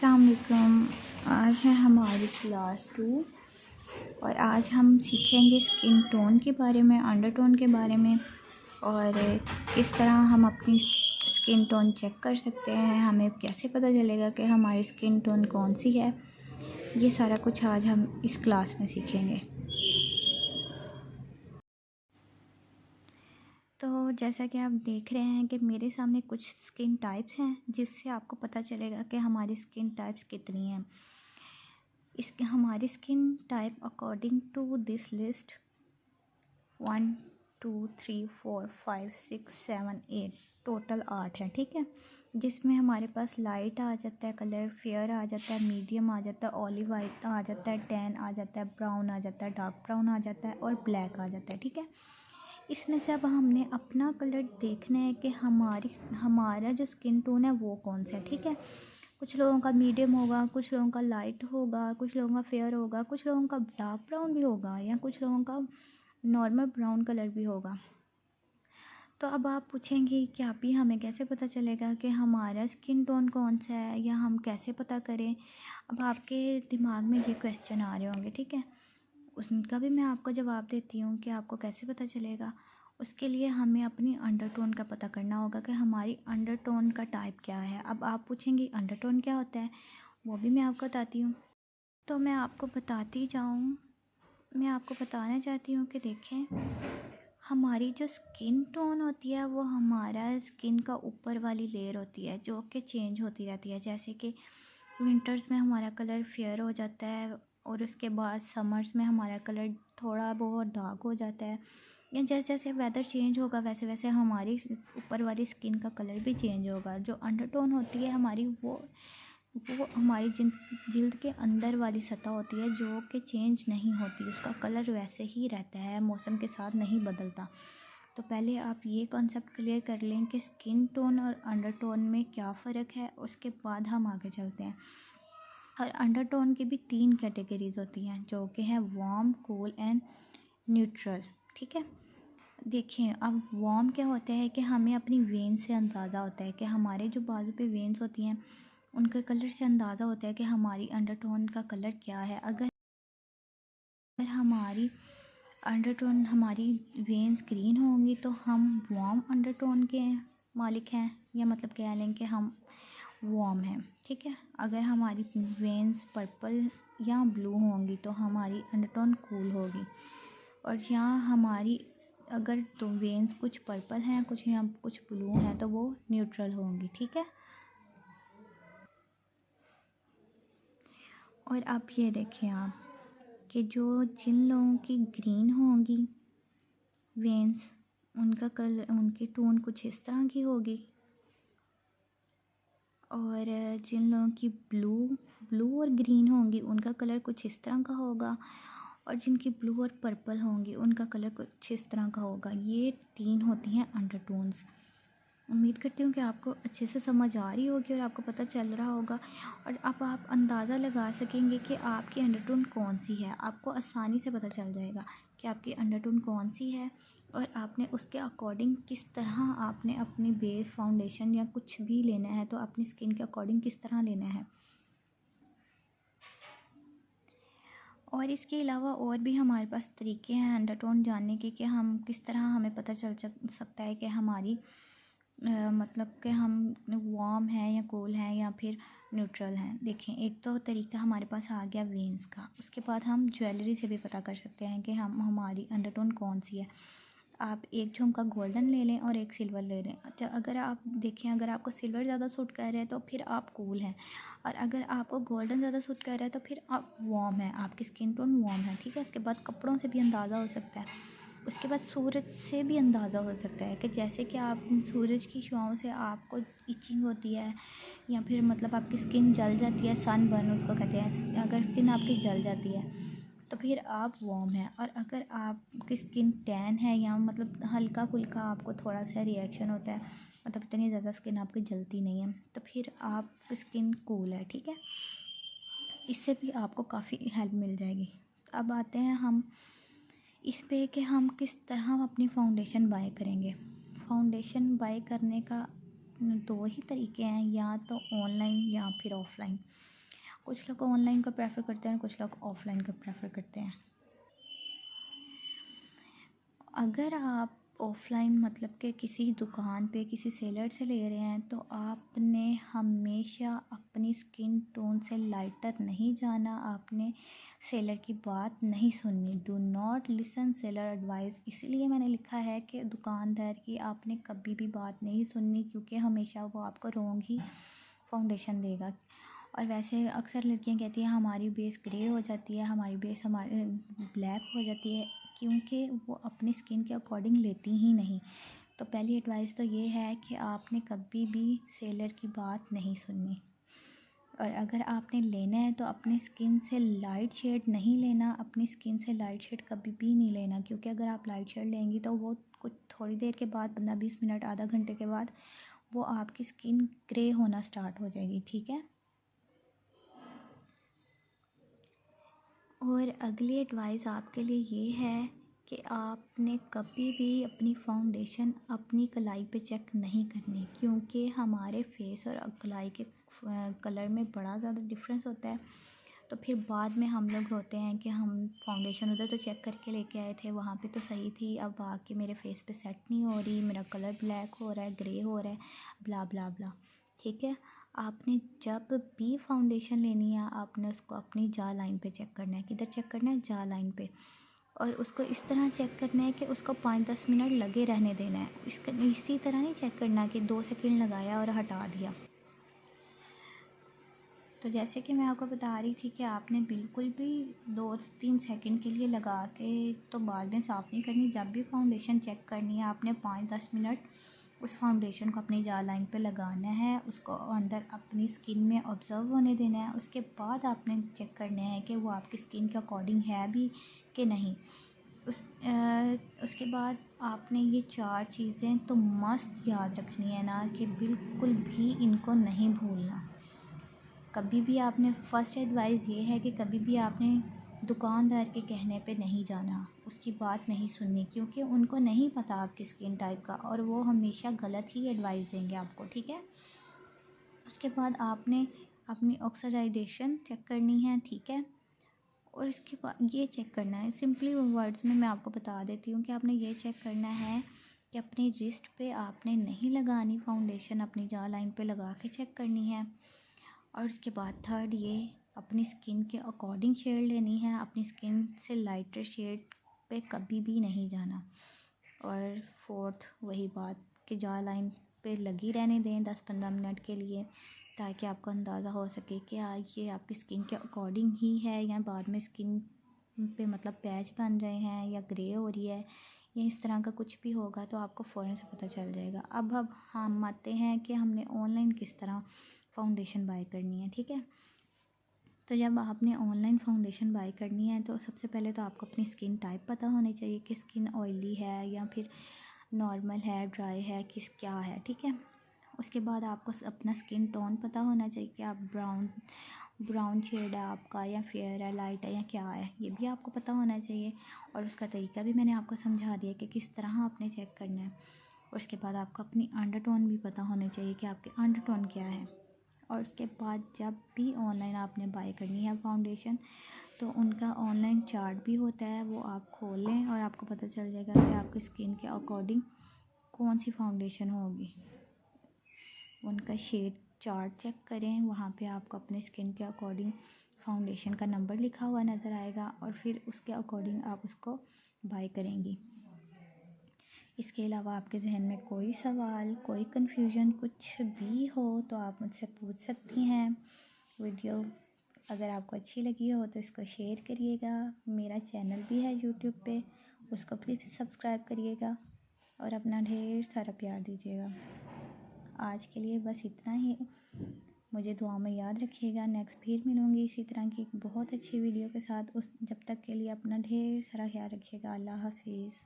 अस्सलाम वालेकुम। आज है हमारी क्लास 2 और आज हम सीखेंगे स्किन टोन के बारे में, अंडरटोन के बारे में और किस तरह हम अपनी स्किन टोन चेक कर सकते हैं, हमें कैसे पता चलेगा कि हमारी स्किन टोन कौन सी है। ये सारा कुछ आज हम इस क्लास में सीखेंगे। तो जैसा कि आप देख रहे हैं कि मेरे सामने कुछ स्किन टाइप्स हैं जिससे आपको पता चलेगा कि हमारी स्किन टाइप्स कितनी हैं। इसके हमारी skin type according to this list 1 2 3 4 5 6 7 8 total 8 है, ठीक है। जिसमें हमारे पास लाइट आ जाता है कलर, फेयर आ जाता है, मीडियम आ जाता है, ऑलिव वाइट आ जाता है, टैन आ जाता है, ब्राउन आ जाता है, डार्क ब्राउन आ जाता है और ब्लैक आ जाता है, ठीक है। इसमें से अब हमने अपना कलर देखना है कि हमारा जो स्किन टोन है वो कौन सा है, ठीक है। कुछ लोगों का मीडियम होगा, कुछ लोगों का लाइट होगा, कुछ लोगों का फेयर होगा, कुछ लोगों का डार्क ब्राउन भी होगा या कुछ लोगों का नॉर्मल ब्राउन कलर भी होगा। तो अब आप पूछेंगे कि आप ही हमें कैसे पता चलेगा कि हमारा स्किन टोन कौन सा है या हम कैसे पता करें। अब आपके दिमाग में ये क्वेश्चन आ रहे होंगे, ठीक है। उनका भी मैं आपको जवाब देती हूँ कि आपको कैसे पता चलेगा। उसके लिए हमें अपनी अंडरटोन का पता करना होगा कि हमारी अंडरटोन का टाइप क्या है। अब आप पूछेंगे अंडरटोन क्या होता है, वो भी मैं आपको बताती हूँ। तो मैं आपको बताती जाऊँ, मैं आपको बताना चाहती हूँ कि देखें, हमारी जो स्किन टोन होती है वो हमारा स्किन का ऊपर वाली लेयर होती है जो कि चेंज होती रहती है। जैसे कि विंटर्स में हमारा कलर फेयर हो जाता है और उसके बाद समर्स में हमारा कलर थोड़ा बहुत डार्क हो जाता है। या जैसे जैसे वेदर चेंज होगा वैसे वैसे हमारी ऊपर वाली स्किन का कलर भी चेंज होगा। जो अंडरटोन होती है हमारी वो हमारी जिल्द के अंदर वाली सतह होती है जो कि चेंज नहीं होती, उसका कलर वैसे ही रहता है, मौसम के साथ नहीं बदलता। तो पहले आप ये कॉन्सेप्ट क्लियर कर लें कि स्किन टोन और अंडरटोन में क्या फ़र्क है, उसके बाद हम आगे चलते हैं। और अंडरटोन की भी 3 कैटेगरीज होती हैं जो कि हैं वार्म, कूल एंड न्यूट्रल, ठीक है। देखिए, अब वार्म क्या होता है कि हमें अपनी वेन से अंदाज़ा होता है कि हमारे जो बाजू पे वेन्स होती हैं उनके कलर से अंदाज़ा होता है कि हमारी अंडरटोन का कलर क्या है। अगर हमारी अंडरटोन, हमारी वेन्स ग्रीन होंगी तो हम वार्म अंडरटोन के मालिक हैं, या मतलब कह लें कि हम वार्म हैं, ठीक है। अगर हमारी वेन्स पर्पल या ब्लू होंगी तो हमारी अंडरटोन कूल होगी। और यहाँ हमारी अगर तो वेन्स कुछ पर्पल हैं, कुछ या कुछ ब्लू हैं तो वो न्यूट्रल होंगी, ठीक है। और अब ये देखिए आप कि जिन लोगों की ग्रीन होंगी वेन्स, उनका कलर, उनकी टोन कुछ इस तरह की होगी। और जिन लोगों की ब्लू और ग्रीन होंगी उनका कलर कुछ इस तरह का होगा। और जिनकी ब्लू और पर्पल होंगी उनका कलर कुछ इस तरह का होगा। ये 3 होती हैं अंडरटोन्स। उम्मीद करती हूँ कि आपको अच्छे से समझ आ रही होगी और आपको पता चल रहा होगा। और अब आप अंदाज़ा लगा सकेंगे कि आपकी अंडरटोन कौन सी है। आपको आसानी से पता चल जाएगा कि आपकी अंडरटोन कौन सी है और आपने उसके अकॉर्डिंग किस तरह आपने अपनी बेस, फाउंडेशन या कुछ भी लेना है तो अपनी स्किन के अकॉर्डिंग किस तरह लेना है। और इसके अलावा और भी हमारे पास तरीके हैं अंडरटोन जानने के कि हम किस तरह, हमें पता चल सकता है कि हमारी मतलब कि हम वार्म हैं या कूल हैं या फिर न्यूट्रल हैं। देखें, एक तो तरीका हमारे पास आ गया वेन्स का। उसके बाद हम ज्वेलरी से भी पता कर सकते हैं कि हमारी अंडरटोन कौन सी है। आप एक झुमका गोल्डन ले लें और एक सिल्वर ले लें। अच्छा, अगर आप देखें, अगर आपको सिल्वर ज़्यादा सूट कर रहा है तो फिर आप कूल हैं, और अगर आपको गोल्डन ज़्यादा सूट कर रहा है तो फिर आप वार्म हैं, आपकी स्किन टोन वार्म है, ठीक है। उसके बाद कपड़ों से भी अंदाज़ा हो सकता है। उसके बाद सूरज से भी अंदाज़ा हो सकता है कि जैसे कि आप सूरज की छुआओं से आपको इचिंग होती है या फिर मतलब आपकी स्किन जल जाती है, सन बर्न उसको कहते हैं। अगर स्किन आपकी जल जाती है तो फिर आप वार्म हैं। और अगर आपकी स्किन टैन है या मतलब हल्का फुल्का आपको थोड़ा सा रिएक्शन होता है, मतलब इतनी ज़्यादा स्किन आपकी जलती नहीं है, तो फिर आपकी स्किन कूल है, ठीक है। इससे भी आपको काफ़ी हेल्प मिल जाएगी। अब आते हैं हम इस पे कि हम किस तरह अपनी फाउंडेशन बाय करेंगे। फाउंडेशन बाय करने का दो ही तरीके हैं, या तो ऑनलाइन या फिर ऑफ़लाइन। कुछ लोग ऑनलाइन को प्रेफर करते हैं, कुछ लोग ऑफ़लाइन को प्रेफर करते हैं। अगर आप ऑफ़लाइन मतलब कि किसी दुकान पे किसी सेलर से ले रहे हैं, तो आपने हमेशा अपनी स्किन टोन से लाइटर नहीं जाना, आपने सेलर की बात नहीं सुननी। Do not listen seller advice. इसलिए मैंने लिखा है कि दुकानदार की आपने कभी भी बात नहीं सुननी, क्योंकि हमेशा वो आपको रॉन्ग ही फाउंडेशन देगा। और वैसे अक्सर लड़कियां कहती हैं हमारी बेस ग्रे हो जाती है, हमारी बेस हमारे ब्लैक हो जाती है, क्योंकि वो अपनी स्किन के अकॉर्डिंग लेती ही नहीं। तो पहली एडवाइस तो ये है कि आपने कभी भी सेलर की बात नहीं सुननी। और अगर आपने लेना है तो अपनी स्किन से लाइट शेड नहीं लेना, अपनी स्किन से लाइट शेड कभी भी नहीं लेना, क्योंकि अगर आप लाइट शेड लेंगी तो वो कुछ थोड़ी देर के बाद 15-20 मिनट आधा घंटे के बाद वो आपकी स्किन ग्रे होना स्टार्ट हो जाएगी। ठीक है। और अगली एडवाइस आपके लिए ये है कि आपने कभी भी अपनी फाउंडेशन अपनी कलाई पे चेक नहीं करनी, क्योंकि हमारे फेस और कलाई के कलर में बड़ा ज़्यादा डिफरेंस होता है। तो फिर बाद में हम लोग रोते हैं कि हम फाउंडेशन उधर तो चेक करके लेके आए थे, वहाँ पे तो सही थी, अब आके मेरे फेस पे सेट नहीं हो रही, मेरा कलर ब्लैक हो रहा है, ग्रे हो रहा है, ब्ला ब्ला ब्ला। ठीक है। आपने जब भी फाउंडेशन लेनी है, आपने उसको अपनी जा लाइन पे चेक करना है। किधर चेक करना है? जा लाइन पे। और उसको इस तरह चेक करना है कि उसको 5-10 मिनट लगे रहने देना है। इसी तरह नहीं चेक करना कि 2 सेकंड लगाया और हटा दिया। तो जैसे कि मैं आपको बता रही थी कि आपने बिल्कुल भी 2-3 सेकंड के लिए लगा के तो बाद में साफ़ नहीं करनी। जब भी फाउंडेशन चेक करनी है, आपने 5-10 मिनट उस फाउंडेशन को अपनी जा लाइन पे लगाना है, उसको अंदर अपनी स्किन में ऑब्ज़र्व होने देना है। उसके बाद आपने चेक करना है कि वो आपकी स्किन के अकॉर्डिंग है भी कि नहीं। उसके बाद आपने ये 4 चीज़ें तो मस्त याद रखनी है ना, कि बिल्कुल भी इनको नहीं भूलना। कभी भी आपने फ़र्स्ट एडवाइस ये है कि कभी भी आपने दुकानदार के कहने पे नहीं जाना, उसकी बात नहीं सुननी, क्योंकि उनको नहीं पता आपकी स्किन टाइप का, और वो हमेशा गलत ही एडवाइस देंगे आपको। ठीक है। उसके बाद आपने अपनी ऑक्सीडाइजेशन चेक करनी है। ठीक है। और इसके बाद ये चेक करना है, सिंपली वर्ड्स में मैं आपको बता देती हूँ कि आपने ये चेक करना है कि अपनी रिस्ट पे आपने नहीं लगानी फाउंडेशन, अपनी जॉ लाइन पे लगा के चेक करनी है। और उसके बाद थर्ड, ये अपनी स्किन के अकॉर्डिंग शेड लेनी है, अपनी स्किन से लाइटर शेड पे कभी भी नहीं जाना। और फोर्थ वही बात कि जॉ लाइन पे लगी रहने दें 10-15 मिनट के लिए, ताकि आपको अंदाज़ा हो सके कि हाँ ये आपकी स्किन के अकॉर्डिंग ही है, या बाद में स्किन पे मतलब पैच बन रहे हैं या ग्रे हो रही है या इस तरह का कुछ भी होगा, तो आपको फ़ौरन से पता चल जाएगा। अब हम आते हैं कि हमने ऑनलाइन किस तरह फाउंडेशन बाय करनी है। ठीक है। तो जब आपने ऑनलाइन फाउंडेशन बाय करनी है, तो सबसे पहले तो आपको अपनी स्किन टाइप पता होनी चाहिए कि स्किन ऑयली है या फिर नॉर्मल है, ड्राई है, क्या है। ठीक है। उसके बाद आपको अपना स्किन टोन पता होना चाहिए कि आप ब्राउन शेड है आपका, या फेयर है, लाइट है, या क्या है, ये भी आपको पता होना चाहिए। और उसका तरीका भी मैंने आपको समझा दिया कि किस तरह आपने चेक करना है। उसके बाद आपको अपनी अंडरटोन भी पता होने चाहिए कि आपके अंडरटोन क्या है। और उसके बाद जब भी ऑनलाइन आपने बाय करनी है फाउंडेशन, तो उनका ऑनलाइन चार्ट भी होता है, वो आप खोल लें और आपको पता चल जाएगा कि आपकी स्किन के अकॉर्डिंग कौन सी फाउंडेशन होगी। उनका शेड चार्ट चेक करें, वहाँ पे आपको अपने स्किन के अकॉर्डिंग फाउंडेशन का नंबर लिखा हुआ नज़र आएगा, और फिर उसके अकॉर्डिंग आप उसको बाय करेंगी। इसके अलावा आपके जहन में कोई सवाल, कोई कन्फ्यूजन कुछ भी हो तो आप मुझसे पूछ सकती हैं। वीडियो अगर आपको अच्छी लगी हो तो इसको शेयर करिएगा। मेरा चैनल भी है यूट्यूब पे, उसको प्लीज़ सब्सक्राइब करिएगा और अपना ढेर सारा प्यार दीजिएगा। आज के लिए बस इतना ही। मुझे दुआ में याद रखिएगा। नेक्स्ट फिर मिलूँगी इसी तरह की एक बहुत अच्छी वीडियो के साथ। जब तक के लिए अपना ढेर सारा ख्याल रखिएगा। अल्लाह हाफिज़।